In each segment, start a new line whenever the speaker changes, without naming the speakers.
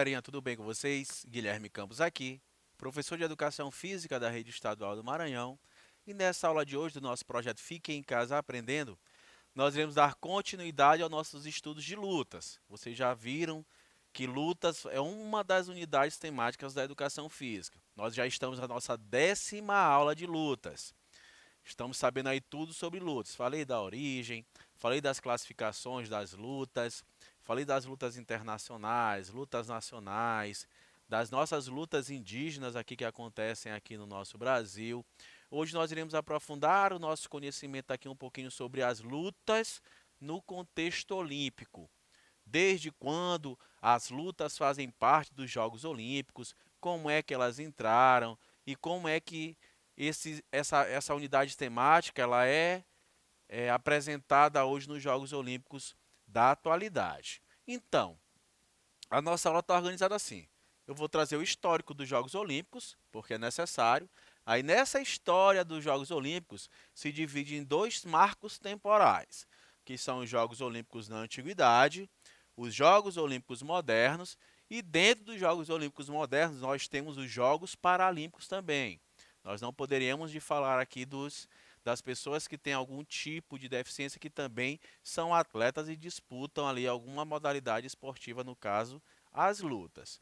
galerinha, tudo bem com vocês? Guilherme Campos aqui, professor de Educação Física da Rede Estadual do Maranhão. E nessa aula de hoje do nosso projeto Fique em Casa Aprendendo, nós iremos dar continuidade aos nossos estudos de lutas. Vocês já viram que lutas é uma das unidades temáticas da Educação Física. Nós já estamos na nossa 10ª aula de lutas. Estamos sabendo aí tudo sobre lutas. Falei da origem, falei das classificações das lutas, falei das lutas internacionais, lutas nacionais, das nossas lutas indígenas aqui que acontecem aqui no nosso Brasil. Hoje nós iremos aprofundar o nosso conhecimento aqui um pouquinho sobre as lutas no contexto olímpico. Desde quando as lutas fazem parte dos Jogos Olímpicos, como é que elas entraram e como é que essa unidade temática ela é apresentada hoje nos Jogos Olímpicos da atualidade. Então, a nossa aula está organizada assim. Eu vou trazer o histórico dos Jogos Olímpicos, porque é necessário. Aí nessa história dos Jogos Olímpicos se divide em dois marcos temporais, que são os Jogos Olímpicos na Antiguidade, os Jogos Olímpicos Modernos, e dentro dos Jogos Olímpicos Modernos nós temos os Jogos Paralímpicos também. Nós não poderíamos de falar aqui das pessoas que têm algum tipo de deficiência que também são atletas e disputam ali alguma modalidade esportiva, no caso, as lutas.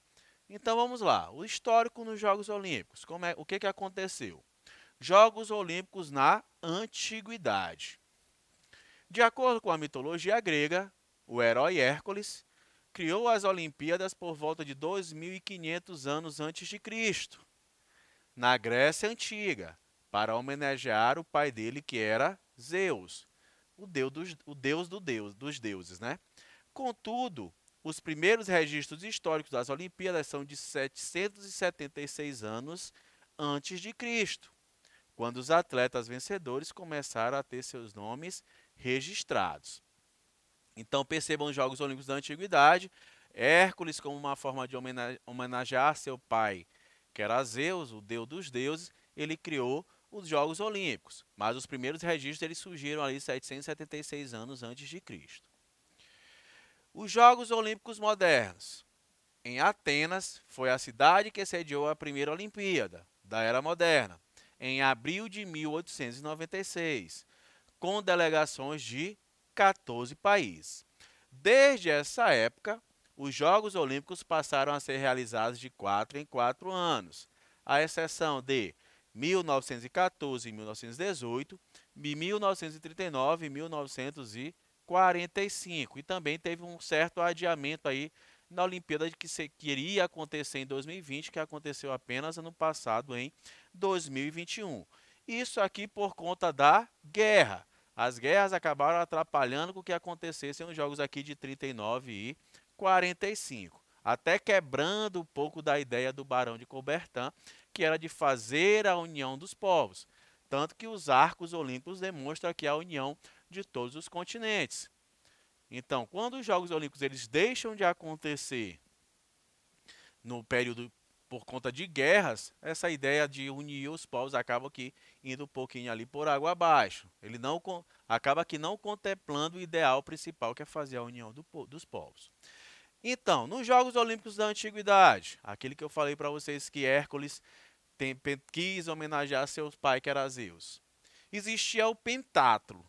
Então vamos lá, o histórico nos Jogos Olímpicos, o que aconteceu? Jogos Olímpicos na Antiguidade. De acordo com a mitologia grega, o herói Hércules criou as Olimpíadas por volta de 2500 anos antes de Cristo, na Grécia Antiga, para homenagear o pai dele, que era Zeus, dos deuses, né? Contudo, os primeiros registros históricos das Olimpíadas são de 776 anos antes de Cristo, quando os atletas vencedores começaram a ter seus nomes registrados. Então percebam os Jogos Olímpicos da Antiguidade, Hércules como uma forma de homenagear seu pai, que era Zeus, o deus dos deuses, ele criou os Jogos Olímpicos, mas os primeiros registros eles surgiram ali 776 anos antes de Cristo. Os Jogos Olímpicos Modernos. Em Atenas, foi a cidade que sediou a primeira Olimpíada da Era Moderna, em abril de 1896, com delegações de 14 países. Desde essa época, os Jogos Olímpicos passaram a ser realizados de 4 em 4 anos, à exceção de 1914 e 1918, 1939 e 1945. E também teve um certo adiamento aí na Olimpíada que iria acontecer em 2020, que aconteceu apenas ano passado, em 2021. Isso aqui por conta da guerra. As guerras acabaram atrapalhando com que acontecessem os jogos aqui de 39 e 45, até quebrando um pouco da ideia do Barão de Coubertin, que era de fazer a união dos povos. Tanto que os arcos olímpicos demonstram aqui a união de todos os continentes. Então, quando os Jogos Olímpicos eles deixam de acontecer no período por conta de guerras, essa ideia de unir os povos acaba aqui indo um pouquinho ali por água abaixo. Ele não acaba aqui não contemplando o ideal principal, que é fazer a união dos povos. Então, nos Jogos Olímpicos da Antiguidade, aquele que eu falei para vocês que Hércules quis homenagear seu pai, que era Zeus, existia o pentatlo.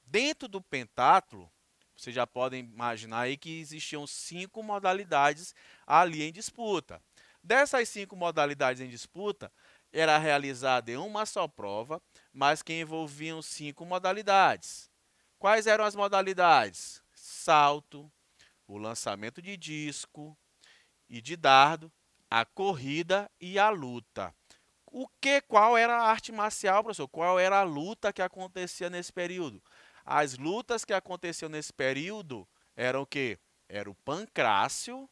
Dentro do pentatlo, vocês já podem imaginar aí que existiam 5 modalidades ali em disputa. Dessas 5 modalidades em disputa, era realizada em uma só prova, mas que envolviam 5 modalidades. Quais eram as modalidades? Salto, o lançamento de disco e de dardo, a corrida e a luta. Qual era a arte marcial, professor? Qual era a luta que acontecia nesse período? As lutas que aconteciam nesse período eram o quê? Era o pancrácio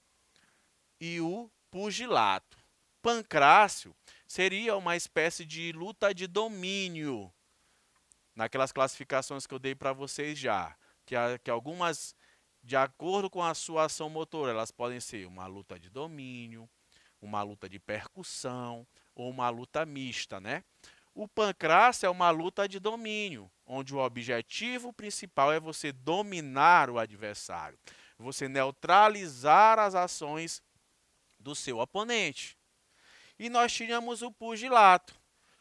e o pugilato. Pancrácio seria uma espécie de luta de domínio, naquelas classificações que eu dei para vocês já, que algumas, de acordo com a sua ação motora, elas podem ser uma luta de domínio, uma luta de percussão ou uma luta mista, né? O pancrácio é uma luta de domínio, onde o objetivo principal é você dominar o adversário, você neutralizar as ações do seu oponente. E nós tínhamos o pugilato.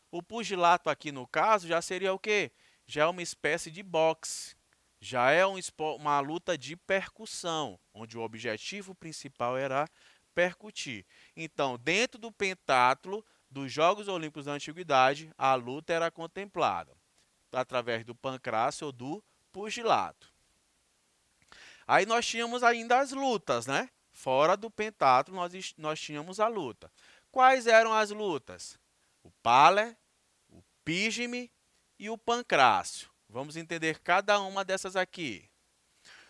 O pugilato aqui no caso já seria o quê? Já é uma espécie de boxe. Já é uma luta de percussão, onde o objetivo principal era percutir. Então, dentro do pentátulo dos Jogos Olímpicos da Antiguidade, a luta era contemplada através do pancrácio ou do pugilato. Aí nós tínhamos ainda as lutas, né? Fora do pentátulo nós tínhamos a luta. Quais eram as lutas? O pale, o pígime e o pancrácio. Vamos entender cada uma dessas aqui.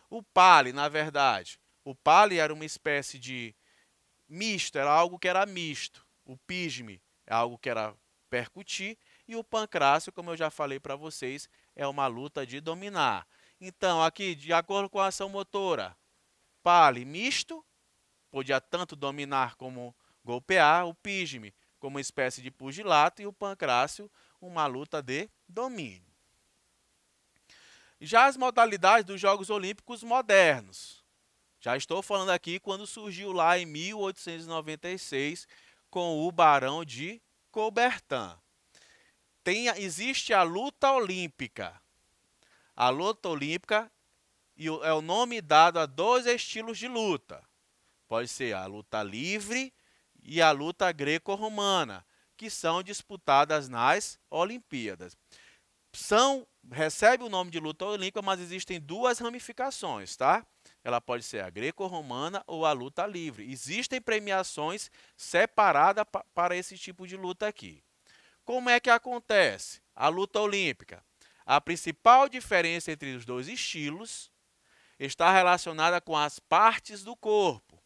O pale, na verdade, o pale era uma espécie de misto, era algo que era misto. O pígime é algo que era percutir e o pancrácio, como eu já falei para vocês, é uma luta de dominar. Então, aqui, de acordo com a ação motora, pale misto, podia tanto dominar como golpear, o pígime como uma espécie de pugilato e o pancrácio uma luta de domínio. Já as modalidades dos Jogos Olímpicos modernos. Já estou falando aqui quando surgiu lá em 1896 com o Barão de Coubertin. Existe a luta olímpica. A luta olímpica é o nome dado a dois estilos de luta. Pode ser a luta livre e a luta greco-romana, que são disputadas nas Olimpíadas. Recebe o nome de luta olímpica, mas existem duas ramificações, tá? Ela pode ser a greco-romana ou a luta livre. Existem premiações separadas para esse tipo de luta aqui. Como é que acontece a luta olímpica? A principal diferença entre os dois estilos está relacionada com as partes do corpo,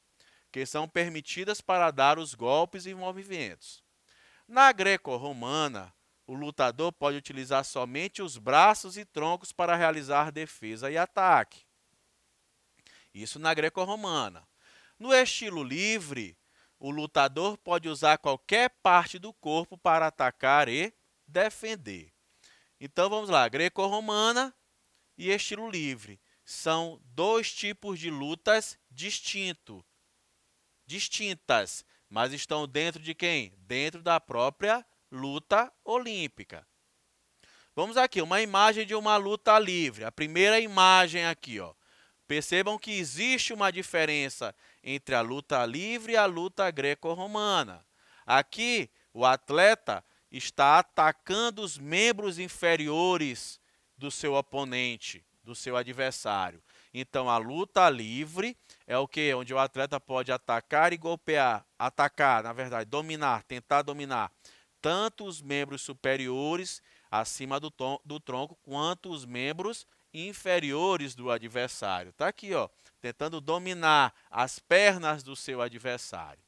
que são permitidas para dar os golpes e movimentos. Na greco-romana, o lutador pode utilizar somente os braços e troncos para realizar defesa e ataque. Isso na greco-romana. No estilo livre, o lutador pode usar qualquer parte do corpo para atacar e defender. Então vamos lá, greco-romana e estilo livre. São dois tipos de lutas distintas, mas estão dentro de quem? Dentro da própria luta olímpica. Vamos aqui, uma imagem de uma luta livre. A primeira imagem aqui, ó. Percebam que existe uma diferença entre a luta livre e a luta greco-romana. Aqui, o atleta está atacando os membros inferiores do seu oponente, do seu adversário. Então, a luta livre é o que? Onde o atleta pode atacar e golpear. Atacar, na verdade, dominar, tentar dominar tanto os membros superiores acima do tronco, quanto os membros inferiores do adversário. Está aqui, ó, tentando dominar as pernas do seu adversário.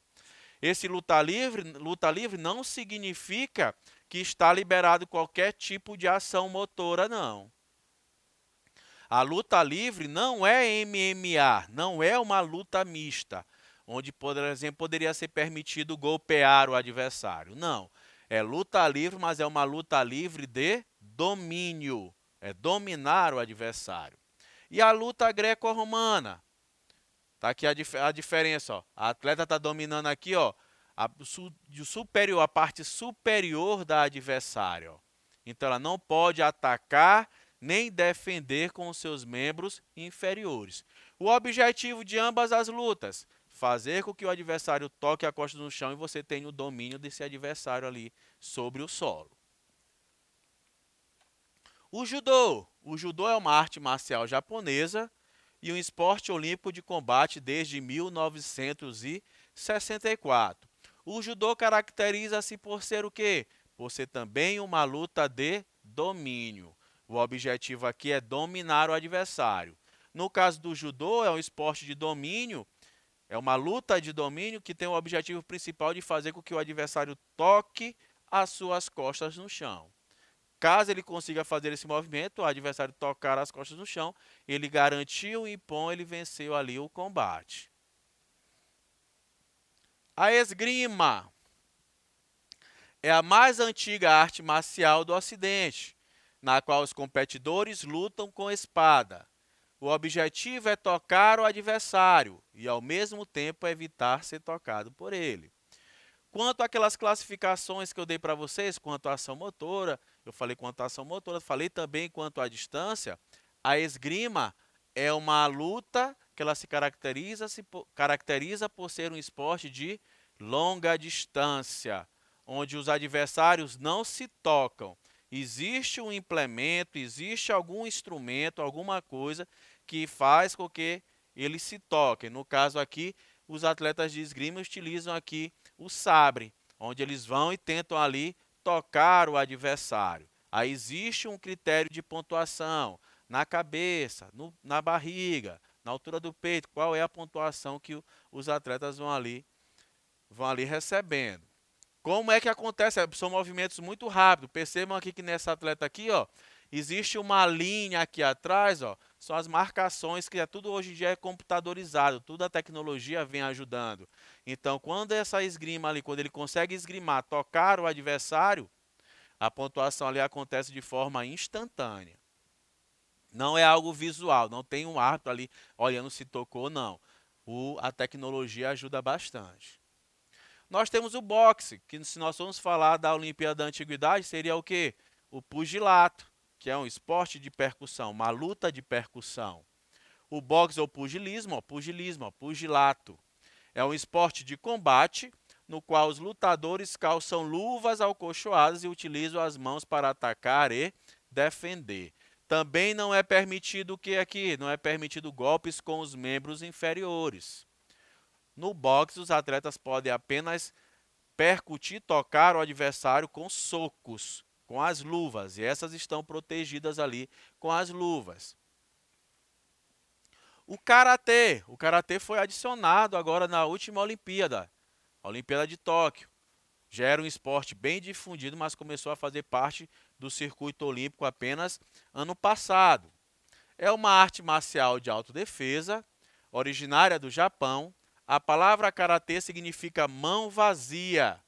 Esse luta livre não significa que está liberado qualquer tipo de ação motora, não. A luta livre não é MMA, não é uma luta mista, onde, por exemplo, poderia ser permitido golpear o adversário. Não. É luta livre, mas é uma luta livre de domínio. É dominar o adversário. E a luta greco-romana? Está aqui a diferença. Ó. A atleta está dominando aqui, ó, a parte superior da adversária. Ó. Então, ela não pode atacar nem defender com os seus membros inferiores. O objetivo de ambas as lutas: fazer com que o adversário toque a costa no chão e você tenha o domínio desse adversário ali sobre o solo. O judô. O judô é uma arte marcial japonesa e um esporte olímpico de combate desde 1964. O judô caracteriza-se por ser o quê? Por ser também uma luta de domínio. O objetivo aqui é dominar o adversário. No caso do judô, é um esporte de domínio, é uma luta de domínio que tem o objetivo principal de fazer com que o adversário toque as suas costas no chão. Caso ele consiga fazer esse movimento, o adversário tocar as costas no chão, ele garantiu o ippon, ele venceu ali o combate. A esgrima é a mais antiga arte marcial do Ocidente, na qual os competidores lutam com espada. O objetivo é tocar o adversário e, ao mesmo tempo, evitar ser tocado por ele. Quanto àquelas classificações que eu dei para vocês, quanto à ação motora, eu falei quanto à ação motora, falei também quanto à distância. A esgrima é uma luta que ela se caracteriza por ser um esporte de longa distância, onde os adversários não se tocam. Existe um implemento, existe algum instrumento, alguma coisa que faz com que eles se toquem. No caso aqui, os atletas de esgrima utilizam aqui o sabre, onde eles vão e tentam ali tocar o adversário. Aí existe um critério de pontuação na cabeça, na barriga, na altura do peito, qual é a pontuação que os atletas vão ali recebendo. Como é que acontece? São movimentos muito rápidos. Percebam aqui que nessa atleta aqui, ó, existe uma linha aqui atrás, ó, são as marcações, que é tudo hoje em dia é computadorizado, toda a tecnologia vem ajudando. Então, quando essa esgrima ali, quando ele consegue esgrimar, tocar o adversário, a pontuação ali acontece de forma instantânea. Não é algo visual, não tem um árbitro ali olhando se tocou, não. A tecnologia ajuda bastante. Nós temos o boxe, que se nós formos falar da Olimpíada da Antiguidade, seria o quê? O pugilato, que é um esporte de percussão, uma luta de percussão. O boxe ou pugilismo, pugilato, é um esporte de combate no qual os lutadores calçam luvas acolchoadas e utilizam as mãos para atacar e defender. Também não é permitido o que aqui? Não é permitido golpes com os membros inferiores. No boxe, os atletas podem apenas percutir, tocar o adversário com socos, com as luvas, e essas estão protegidas ali com as luvas. O karatê foi adicionado agora na última Olimpíada, a Olimpíada de Tóquio. Já era um esporte bem difundido, mas começou a fazer parte do circuito olímpico apenas ano passado. É uma arte marcial de autodefesa, originária do Japão. A palavra karatê significa mão vazia.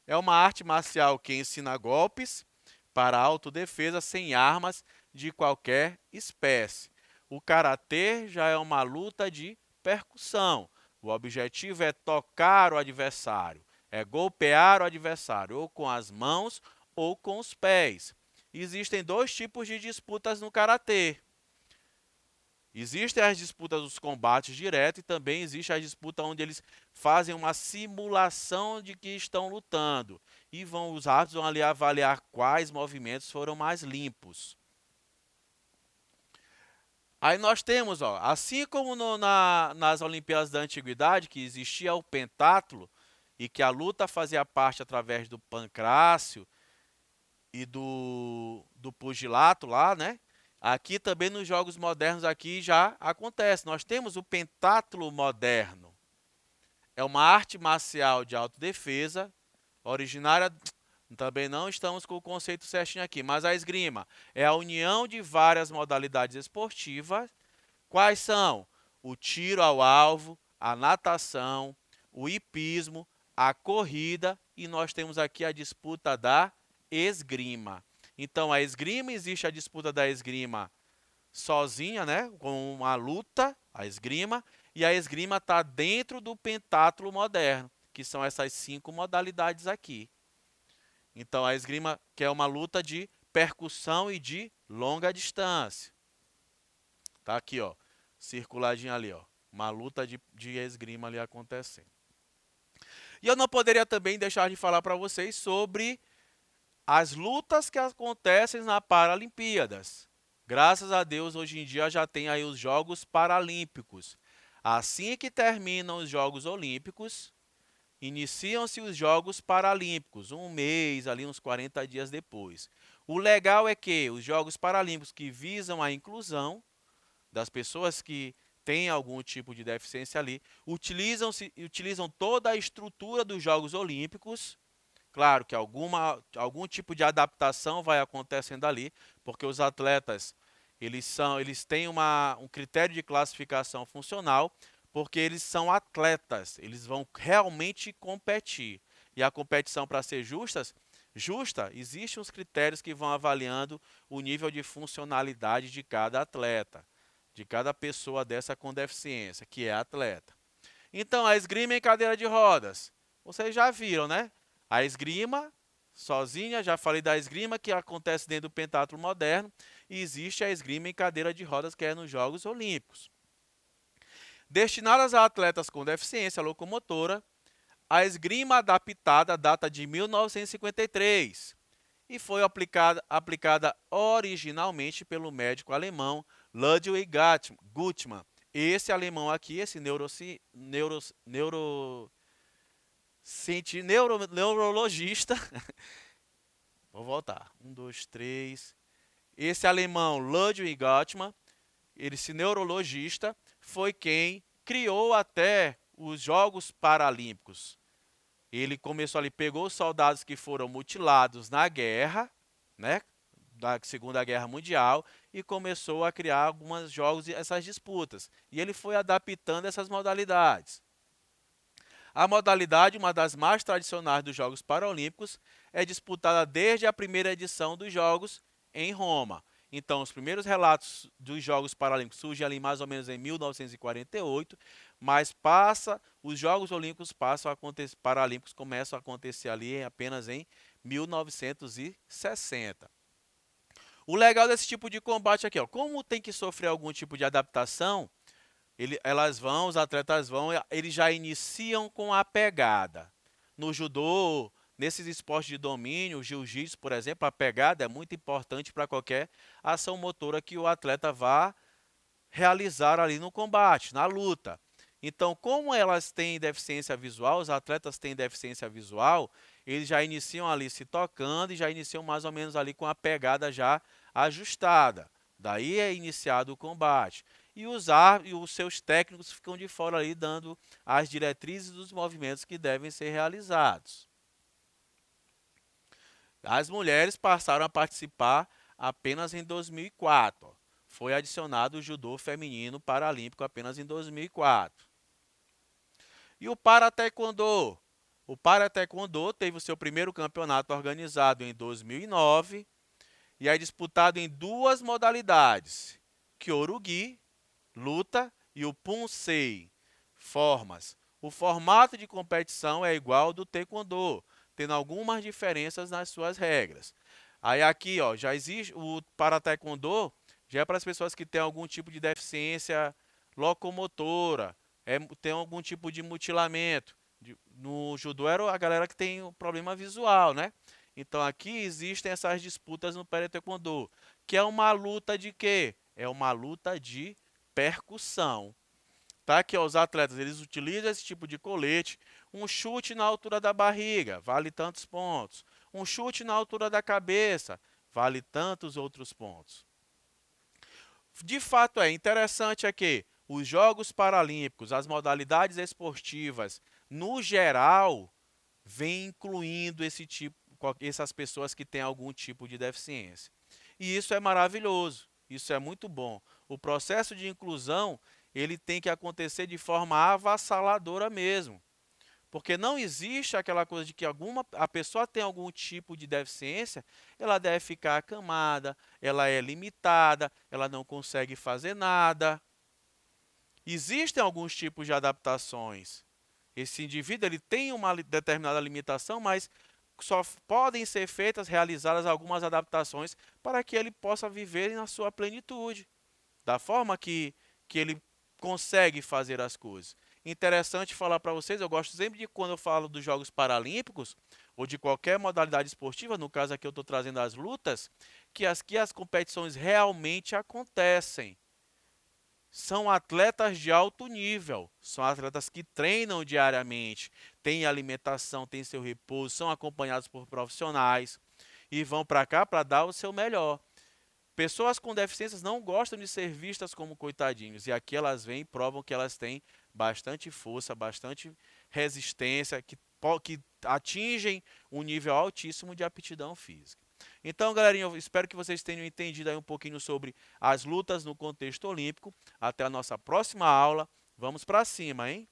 É uma arte marcial que ensina golpes para autodefesa sem armas de qualquer espécie. O karatê já é uma luta de percussão. O objetivo é tocar o adversário, é golpear o adversário, ou com as mãos ou com os pés. Existem dois tipos de disputas no karatê. Existem as disputas dos combates diretos e também existe a disputa onde eles fazem uma simulação de que estão lutando. E os árbitros vão ali avaliar quais movimentos foram mais limpos. Aí nós temos, ó, assim como nas Olimpíadas da Antiguidade, que existia o pentátulo, e que a luta fazia parte através do pancrácio e do pugilato lá, né? Aqui também nos jogos modernos aqui já acontece. Nós temos o pentátulo moderno. É uma arte marcial de autodefesa, originária, também não estamos com o conceito certinho aqui, mas a esgrima é a união de várias modalidades esportivas. Quais são? O tiro ao alvo, a natação, o hipismo, a corrida e nós temos aqui a disputa da esgrima. Então, a esgrima, existe a disputa da esgrima sozinha, né, com uma luta, a esgrima, e a esgrima está dentro do pentátulo moderno, que são essas 5 modalidades aqui. Então, a esgrima que é uma luta de percussão e de longa distância. Tá aqui, ó, circuladinho ali, ó, uma luta de esgrima ali acontecendo. E eu não poderia também deixar de falar para vocês sobre as lutas que acontecem na Paralimpíadas. Graças a Deus, hoje em dia já tem aí os Jogos Paralímpicos. Assim que terminam os Jogos Olímpicos, iniciam-se os Jogos Paralímpicos, um mês, ali uns 40 dias depois. O legal é que os Jogos Paralímpicos que visam a inclusão das pessoas que têm algum tipo de deficiência ali, utilizam toda a estrutura dos Jogos Olímpicos. Claro que algum tipo de adaptação vai acontecendo ali, porque os atletas eles têm um critério de classificação funcional, porque eles são atletas, eles vão realmente competir. E a competição, para ser justa, existem uns critérios que vão avaliando o nível de funcionalidade de cada atleta, de cada pessoa dessa com deficiência, que é atleta. Então, a esgrima em cadeira de rodas, vocês já viram, né? A esgrima sozinha, já falei da esgrima que acontece dentro do pentatlo moderno, e existe a esgrima em cadeira de rodas, que é nos Jogos Olímpicos. Destinadas a atletas com deficiência locomotora, a esgrima adaptada data de 1953 e foi aplicada originalmente pelo médico alemão Ludwig Guttmann. Esse alemão aqui, esse neurologista, vou voltar, 1, 2, 3, esse alemão Ludwig Guttmann, esse neurologista, foi quem criou até os Jogos Paralímpicos. Ele começou ali, pegou os soldados que foram mutilados na guerra, né, da Segunda Guerra Mundial, e começou a criar alguns jogos e essas disputas. E ele foi adaptando essas modalidades. A modalidade, uma das mais tradicionais dos Jogos Paralímpicos, é disputada desde a primeira edição dos Jogos em Roma. Então, os primeiros relatos dos Jogos Paralímpicos surgem ali mais ou menos em 1948, mas os Jogos Olímpicos Paralímpicos começam a acontecer ali apenas em 1960. O legal desse tipo de combate aqui, ó, como tem que sofrer algum tipo de adaptação, os atletas eles já iniciam com a pegada. No judô, nesses esportes de domínio, jiu-jitsu, por exemplo, a pegada é muito importante para qualquer ação motora que o atleta vá realizar ali no combate, na luta. Então, como elas têm deficiência visual, os atletas têm deficiência visual, eles já iniciam ali se tocando e já iniciam mais ou menos ali com a pegada já ajustada. Daí é iniciado o combate. E os seus técnicos ficam de fora ali dando as diretrizes dos movimentos que devem ser realizados. As mulheres passaram a participar apenas em 2004. Foi adicionado o judô feminino paralímpico apenas em 2004. E o para-taekwondo? O para-taekwondo teve o seu primeiro campeonato organizado em 2009 e é disputado em duas modalidades, Kyorugi, luta, e o Punsei, formas. O formato de competição é igual ao do taekwondo, tendo algumas diferenças nas suas regras. Aí aqui, ó, já existe o para-taekwondo, já é para as pessoas que têm algum tipo de deficiência locomotora, tem algum tipo de mutilamento. No judô era a galera que tem um problema visual, né? Então aqui existem essas disputas no para-taekwondo, que é uma luta de quê? É uma luta de percussão. Tá? Que os atletas eles utilizam esse tipo de colete, um chute na altura da barriga, vale tantos pontos. Um chute na altura da cabeça, vale tantos outros pontos. De fato é interessante é que os Jogos Paralímpicos, as modalidades esportivas, no geral, vem incluindo essas pessoas que têm algum tipo de deficiência. E isso é maravilhoso, isso é muito bom. O processo de inclusão, ele tem que acontecer de forma avassaladora mesmo. Porque não existe aquela coisa de que a pessoa tem algum tipo de deficiência, ela deve ficar acamada, ela é limitada, ela não consegue fazer nada. Existem alguns tipos de adaptações. Esse indivíduo ele tem uma determinada limitação, mas só podem ser realizadas algumas adaptações para que ele possa viver na sua plenitude, da forma que ele consegue fazer as coisas. Interessante falar para vocês, eu gosto sempre de quando eu falo dos Jogos Paralímpicos, ou de qualquer modalidade esportiva, no caso aqui eu estou trazendo as lutas, que as competições realmente acontecem. São atletas de alto nível, são atletas que treinam diariamente, têm alimentação, têm seu repouso, são acompanhados por profissionais e vão para cá para dar o seu melhor. Pessoas com deficiências não gostam de ser vistas como coitadinhos, e aqui elas vêm e provam que elas têm bastante força, bastante resistência, que atingem um nível altíssimo de aptidão física. Então, galerinha, eu espero que vocês tenham entendido aí um pouquinho sobre as lutas no contexto olímpico. Até a nossa próxima aula. Vamos para cima, hein?